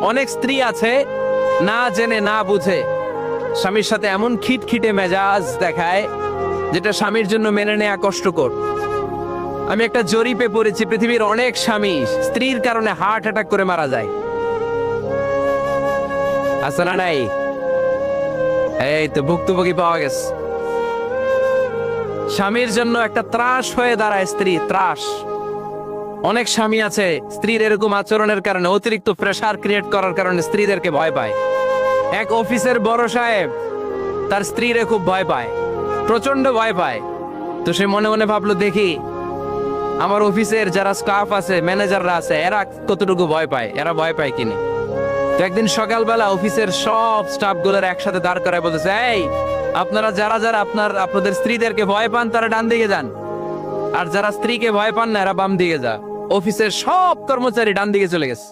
অনেক স্ত্রী আছে না জেনে না বুঝে স্বামীর সাথে এমন খিটখিটে মেজাজ দেখায় যেটা স্বামীর জন্য মেনে নেওয়া কষ্টকর। আমি একটা জরিপে পড়েছি, পৃথিবীর অনেক স্বামী স্ত্রীর কারণে হার্ট অ্যাটাক করে মারা যায়। আছে না নাই? এই তো ভুক্তভোগী পাওয়া গেছে। স্বামীর জন্য একটা ত্রাস হয়ে দাঁড়ায় স্ত্রী, ত্রাস। অনেক স্বামী আছে স্ত্রীর এরকম আচরণের কারণে, অতিরিক্ত প্রেসার ক্রিয়েট করার কারণে স্ত্রীদেরকে ভয় পায়। এক অফিসের বড় সাহেব তার স্ত্রীরে খুব ভয় পায়, প্রচন্ড ভয় পায়। তো সে মনে মনে ভাবলো, দেখি আমার অফিসের যারা স্টাফ আছে, ম্যানেজাররা আছে, এরা কতটুকু ভয় পায়, এরা ভয় পায় কিনা। তো একদিন সকালবেলা অফিসের সব স্টাফ গুলোর একসাথে দাঁড় করায় বলতেছে, এই আপনারা যারা যারা আপনাদের স্ত্রীদেরকে ভয় পান তারা ডান দিকে যান, আর যারা স্ত্রীকে ভয় পান না এরা বাম দিকে যা। অফিসের সব কর্মচারী ডান দিকে চলে গেছে।